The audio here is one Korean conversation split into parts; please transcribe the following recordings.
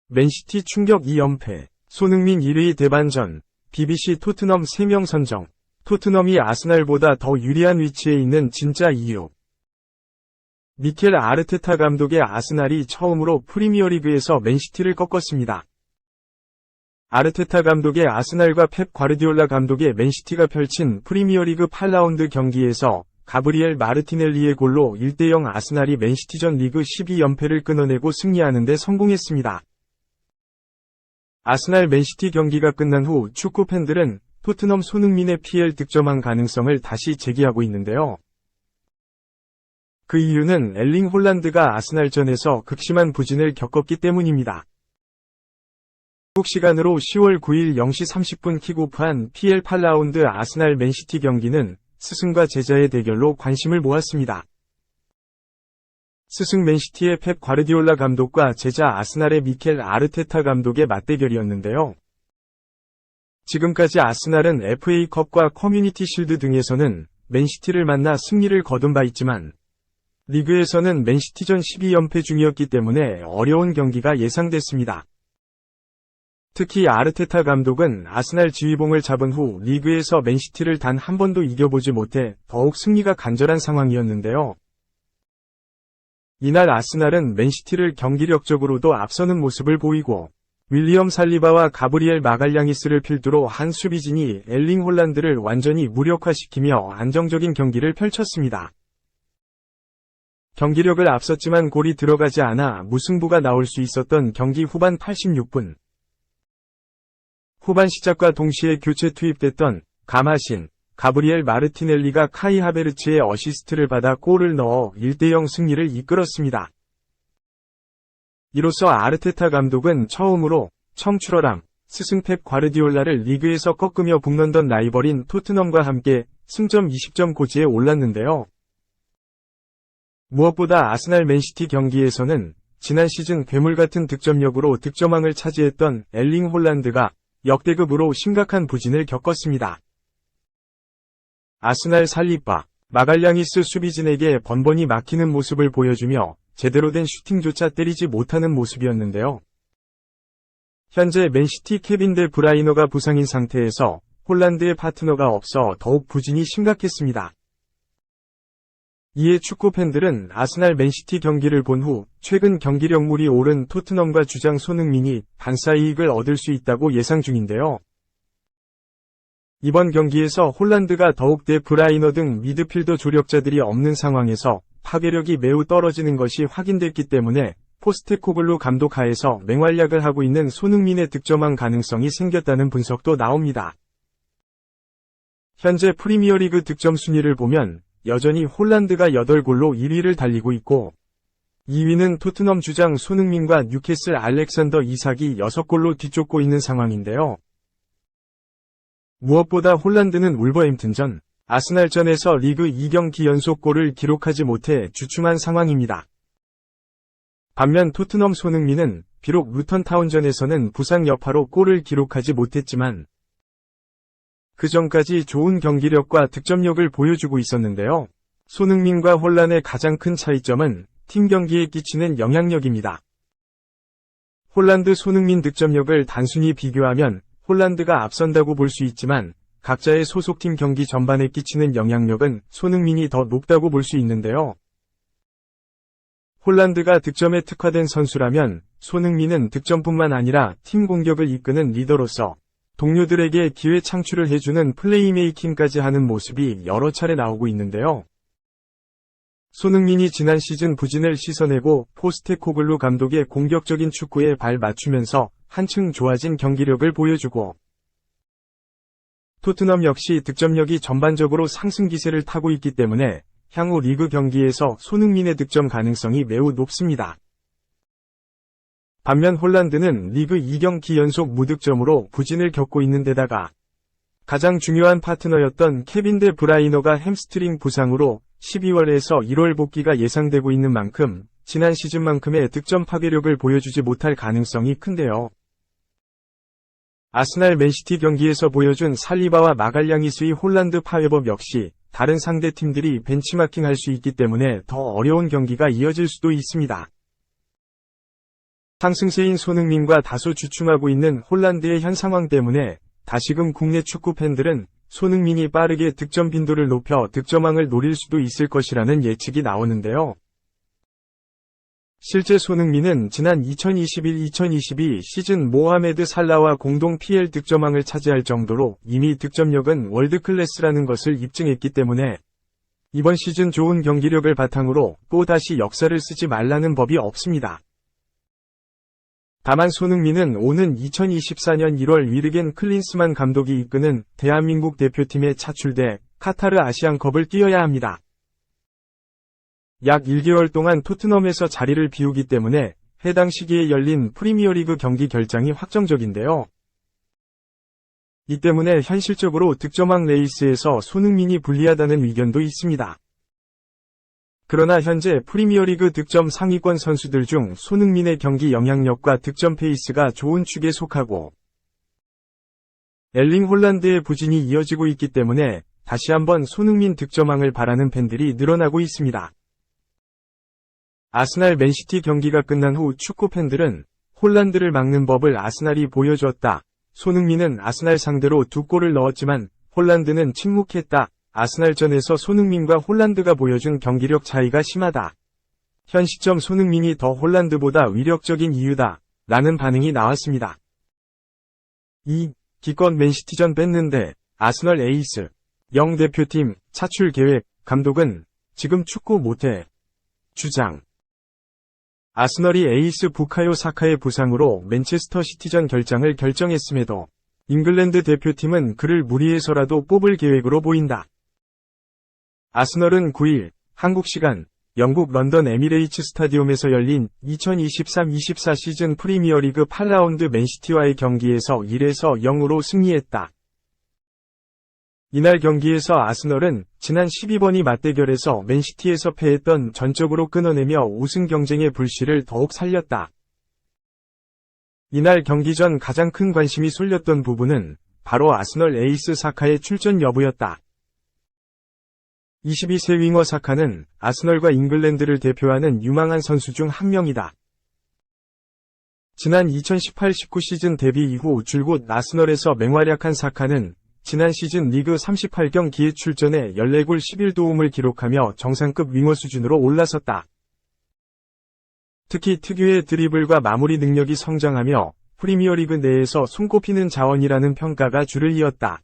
맨시티 충격 2연패, 손흥민 1위 대반전, BBC 토트넘 3명 선정, 토트넘이 아스날보다 더 유리한 위치에 있는 진짜 이유. 미켈 아르테타 감독의 아스날이 처음으로 프리미어리그에서 맨시티를 꺾었습니다. 아르테타 감독의 아스날과 펩 과르디올라 감독의 맨시티가 펼친 프리미어리그 8라운드 경기에서 가브리엘 마르티넬리의 골로 1대0 아스날이 맨시티전 리그 12연패를 끊어내고 승리하는 데 성공했습니다. 아스날 맨시티 경기가 끝난 후 축구 팬들은 토트넘 손흥민의 PL 득점왕 가능성을 다시 제기하고 있는데요. 그 이유는 엘링 홀란드가 아스날전에서 극심한 부진을 겪었기 때문입니다. 한국 시간으로 10월 9일 0시 30분 킥오프한 PL 8라운드 아스날 맨시티 경기는 스승과 제자의 대결로 관심을 모았습니다. 스승 맨시티의 펩 과르디올라 감독과 제자 아스날의 미켈 아르테타 감독의 맞대결이었는데요. 지금까지 아스날은 FA컵과 커뮤니티 실드 등에서는 맨시티를 만나 승리를 거둔 바 있지만 리그에서는 맨시티전 12연패 중이었기 때문에 어려운 경기가 예상됐습니다. 특히 아르테타 감독은 아스날 지휘봉을 잡은 후 리그에서 맨시티를 단 한 번도 이겨보지 못해 더욱 승리가 간절한 상황이었는데요. 이날 아스날은 맨시티를 경기력적으로도 앞서는 모습을 보이고 윌리엄 살리바와 가브리엘 마갈량이스를 필두로 한 수비진이 엘링 홀란드를 완전히 무력화시키며 안정적인 경기를 펼쳤습니다. 경기력을 앞섰지만 골이 들어가지 않아 무승부가 나올 수 있었던 경기 후반 86분. 후반 시작과 동시에 교체 투입됐던 가마신, 가브리엘 마르티넬리가 카이 하베르츠의 어시스트를 받아 골을 넣어 1대0 승리를 이끌었습니다. 이로써 아르테타 감독은 처음으로 청출어람, 스승 펩 과르디올라를 리그에서 꺾으며 북런던 라이벌인 토트넘과 함께 승점 20점 고지에 올랐는데요. 무엇보다 아스날 맨시티 경기에서는 지난 시즌 괴물같은 득점력으로 득점왕을 차지했던 엘링 홀란드가 역대급으로 심각한 부진을 겪었습니다. 아스날 살리바, 마갈량이스 수비진에게 번번이 막히는 모습을 보여주며 제대로 된 슈팅조차 때리지 못하는 모습이었는데요. 현재 맨시티 케빈 데 브라이너가 부상인 상태에서 홀란드의 파트너가 없어 더욱 부진이 심각했습니다. 이에 축구 팬들은 아스날 맨시티 경기를 본 후 최근 경기력물이 오른 토트넘과 주장 손흥민이 반사이익을 얻을 수 있다고 예상 중인데요. 이번 경기에서 홀란드가 더욱 데 브라이너 등 미드필더 조력자들이 없는 상황에서 파괴력이 매우 떨어지는 것이 확인됐기 때문에 포스테코글루 감독 하에서 맹활약을 하고 있는 손흥민의 득점왕 가능성이 생겼다는 분석도 나옵니다. 현재 프리미어리그 득점 순위를 보면 여전히 홀란드가 8골로 1위를 달리고 있고 2위는 토트넘 주장 손흥민과 뉴캐슬 알렉산더 이삭이 6골로 뒤쫓고 있는 상황인데요. 무엇보다 홀란드는 울버햄튼전, 아스날전에서 리그 2경기 연속골을 기록하지 못해 주춤한 상황입니다. 반면 토트넘 손흥민은 비록 루턴타운전에서는 부상 여파로 골을 기록하지 못했지만 그 전까지 좋은 경기력과 득점력을 보여주고 있었는데요. 손흥민과 홀란의 가장 큰 차이점은 팀 경기에 끼치는 영향력입니다. 홀란드 손흥민 득점력을 단순히 비교하면 홀란드가 앞선다고 볼 수 있지만 각자의 소속팀 경기 전반에 끼치는 영향력은 손흥민이 더 높다고 볼 수 있는데요. 홀란드가 득점에 특화된 선수라면 손흥민은 득점뿐만 아니라 팀 공격을 이끄는 리더로서 동료들에게 기회 창출을 해주는 플레이메이킹까지 하는 모습이 여러 차례 나오고 있는데요. 손흥민이 지난 시즌 부진을 씻어내고 포스테코글루 감독의 공격적인 축구에 발 맞추면서 한층 좋아진 경기력을 보여주고 토트넘 역시 득점력이 전반적으로 상승 기세를 타고 있기 때문에 향후 리그 경기에서 손흥민의 득점 가능성이 매우 높습니다. 반면 홀란드는 리그 2경기 연속 무득점으로 부진을 겪고 있는 데다가 가장 중요한 파트너였던 케빈 데 브라이너가 햄스트링 부상으로 12월에서 1월 복귀가 예상되고 있는 만큼 지난 시즌만큼의 득점 파괴력을 보여주지 못할 가능성이 큰데요. 아스날 맨시티 경기에서 보여준 살리바와 마갈량이스의 홀란드 파괴법 역시 다른 상대팀들이 벤치마킹할 수 있기 때문에 더 어려운 경기가 이어질 수도 있습니다. 상승세인 손흥민과 다소 주춤하고 있는 홀란드의 현 상황 때문에 다시금 국내 축구 팬들은 손흥민이 빠르게 득점 빈도를 높여 득점왕을 노릴 수도 있을 것이라는 예측이 나오는데요. 실제 손흥민은 지난 2021-2022 시즌 모하메드 살라와 공동 PL 득점왕을 차지할 정도로 이미 득점력은 월드클래스라는 것을 입증했기 때문에 이번 시즌 좋은 경기력을 바탕으로 또다시 역사를 쓰지 말라는 법이 없습니다. 다만 손흥민은 오는 2024년 1월 위르겐 클린스만 감독이 이끄는 대한민국 대표팀에 차출돼 카타르 아시안컵을 뛰어야 합니다. 약 1개월 동안 토트넘에서 자리를 비우기 때문에 해당 시기에 열린 프리미어리그 경기 결장이 확정적인데요. 이 때문에 현실적으로 득점왕 레이스에서 손흥민이 불리하다는 의견도 있습니다. 그러나 현재 프리미어리그 득점 상위권 선수들 중 손흥민의 경기 영향력과 득점 페이스가 좋은 축에 속하고 엘링 홀란드의 부진이 이어지고 있기 때문에 다시 한번 손흥민 득점왕을 바라는 팬들이 늘어나고 있습니다. 아스날 맨시티 경기가 끝난 후 축구 팬들은 홀란드를 막는 법을 아스날이 보여주었다. 손흥민은 아스날 상대로 2골을 넣었지만 홀란드는 침묵했다. 아스날전에서 손흥민과 홀란드가 보여준 경기력 차이가 심하다. 현 시점 손흥민이 더 홀란드보다 위력적인 이유다. 라는 반응이 나왔습니다. 2. 기껏 맨시티전 뺐는데 아스널 에이스 0 대표팀 차출 계획 감독은 지금 축구 못해. 주장 아스널이 에이스 부카요 사카의 부상으로 맨체스터 시티전 결장을 결정했음에도 잉글랜드 대표팀은 그를 무리해서라도 뽑을 계획으로 보인다. 아스널은 9일 한국 시간 영국 런던 에미레이츠 스타디움에서 열린 2023-24 시즌 프리미어리그 8라운드 맨시티와의 경기에서 1에서 0으로 승리했다. 이날 경기에서 아스널은 지난 12번이 맞대결에서 맨시티에서 패했던 전적으로 끊어내며 우승 경쟁의 불씨를 더욱 살렸다. 이날 경기 전 가장 큰 관심이 쏠렸던 부분은 바로 아스널 에이스 사카의 출전 여부였다. 22세 윙어 사카는 아스널과 잉글랜드를 대표하는 유망한 선수 중 한 명이다. 지난 2018-19 시즌 데뷔 이후 줄곧 아스널에서 맹활약한 사카는 지난 시즌 리그 38경기에 출전해 14골 11도움을 기록하며 정상급 윙어 수준으로 올라섰다. 특히 특유의 드리블과 마무리 능력이 성장하며 프리미어리그 내에서 손꼽히는 자원이라는 평가가 줄을 이었다.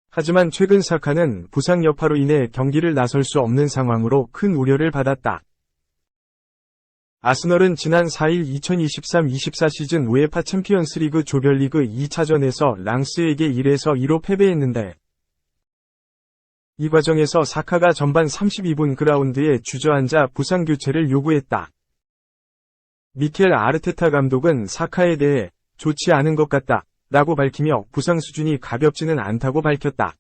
하지만 최근 사카는 부상 여파로 인해 경기를 나설 수 없는 상황으로 큰 우려를 받았다. 아스널은 지난 4일 2023-24 시즌 우에파 챔피언스리그 조별리그 2차전에서 랑스에게 1에서 2로 패배했는데 이 과정에서 사카가 전반 32분 그라운드에 주저앉아 부상 교체를 요구했다. 미켈 아르테타 감독은 사카에 대해 좋지 않은 것 같다 라고 밝히며 부상 수준이 가볍지는 않다고 밝혔다.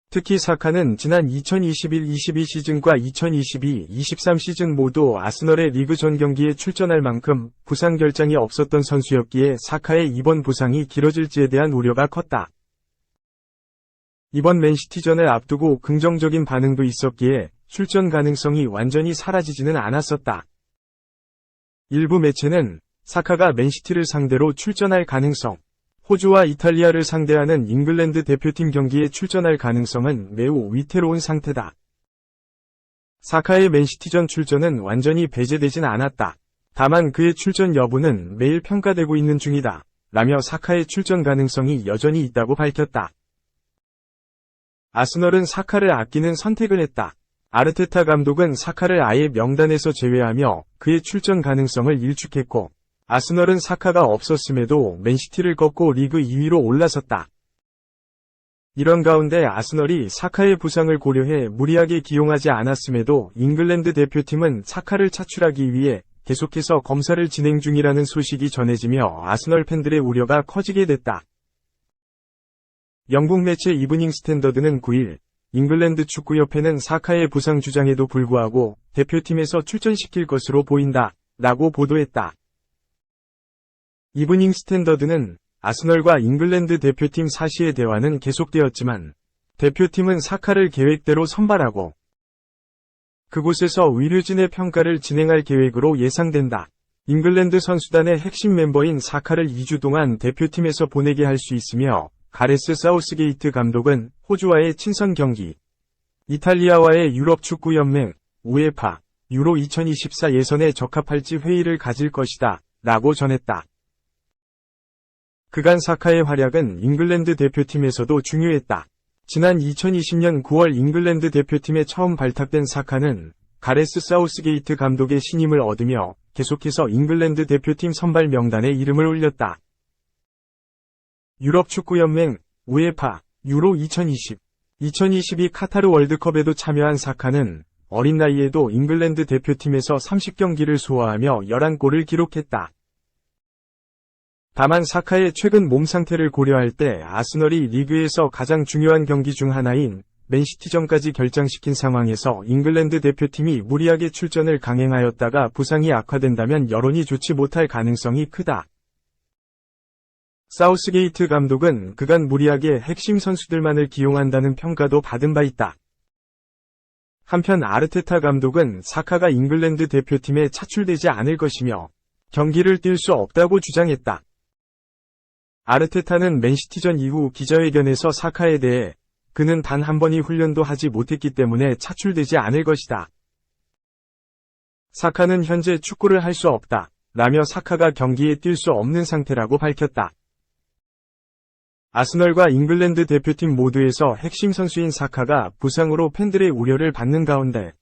특히 사카는 지난 2021-22 시즌과 2022-23 시즌 모두 아스널의 리그 전 경기에 출전할 만큼 부상 결장이 없었던 선수였기에 사카의 이번 부상이 길어질지에 대한 우려가 컸다. 이번 맨시티전을 앞두고 긍정적인 반응도 있었기에 출전 가능성이 완전히 사라지지는 않았었다. 일부 매체는 사카가 맨시티를 상대로 출전할 가능성, 호주와 이탈리아를 상대하는 잉글랜드 대표팀 경기에 출전할 가능성은 매우 위태로운 상태다. 사카의 맨시티전 출전은 완전히 배제되진 않았다. 다만 그의 출전 여부는 매일 평가되고 있는 중이다. 라며 사카의 출전 가능성이 여전히 있다고 밝혔다. 아스널은 사카를 아끼는 선택을 했다. 아르테타 감독은 사카를 아예 명단에서 제외하며 그의 출전 가능성을 일축했고 아스널은 사카가 없었음에도 맨시티를 꺾고 리그 2위로 올라섰다. 이런 가운데 아스널이 사카의 부상을 고려해 무리하게 기용하지 않았음에도 잉글랜드 대표팀은 사카를 차출하기 위해 계속해서 검사를 진행 중이라는 소식이 전해지며 아스널 팬들의 우려가 커지게 됐다. 영국 매체 이브닝 스탠더드는 9일 잉글랜드 축구협회는 사카의 부상 주장에도 불구하고 대표팀에서 출전시킬 것으로 보인다 라고 보도했다. 이브닝 스탠더드는 아스널과 잉글랜드 대표팀 사시의 대화는 계속되었지만 대표팀은 사카를 계획대로 선발하고 그곳에서 의료진의 평가를 진행할 계획으로 예상된다. 잉글랜드 선수단의 핵심 멤버인 사카를 2주 동안 대표팀에서 보내게 할 수 있으며 가레스 사우스게이트 감독은 호주와의 친선 경기, 이탈리아와의 유럽축구연맹, 우에파, 유로 2024 예선에 적합할지 회의를 가질 것이다, 라고 전했다. 그간 사카의 활약은 잉글랜드 대표팀에서도 중요했다. 지난 2020년 9월 잉글랜드 대표팀에 처음 발탁된 사카는 가레스 사우스게이트 감독의 신임을 얻으며 계속해서 잉글랜드 대표팀 선발 명단에 이름을 올렸다. 유럽축구연맹, 우에파, 유로 2022 카타르 월드컵에도 참여한 사카는 어린 나이에도 잉글랜드 대표팀에서 30경기를 소화하며 11골을 기록했다. 다만 사카의 최근 몸 상태를 고려할 때 아스널이 리그에서 가장 중요한 경기 중 하나인 맨시티전까지 결장시킨 상황에서 잉글랜드 대표팀이 무리하게 출전을 강행하였다가 부상이 악화된다면 여론이 좋지 못할 가능성이 크다. 사우스게이트 감독은 그간 무리하게 핵심 선수들만을 기용한다는 평가도 받은 바 있다. 한편 아르테타 감독은 사카가 잉글랜드 대표팀에 차출되지 않을 것이며 경기를 뛸 수 없다고 주장했다. 아르테타는 맨시티전 이후 기자회견에서 사카에 대해 그는 단 한 번이 훈련도 하지 못했기 때문에 차출되지 않을 것이다. 사카는 현재 축구를 할 수 없다, 라며 사카가 경기에 뛸 수 없는 상태라고 밝혔다. 아스널과 잉글랜드 대표팀 모두에서 핵심 선수인 사카가 부상으로 팬들의 우려를 받는 가운데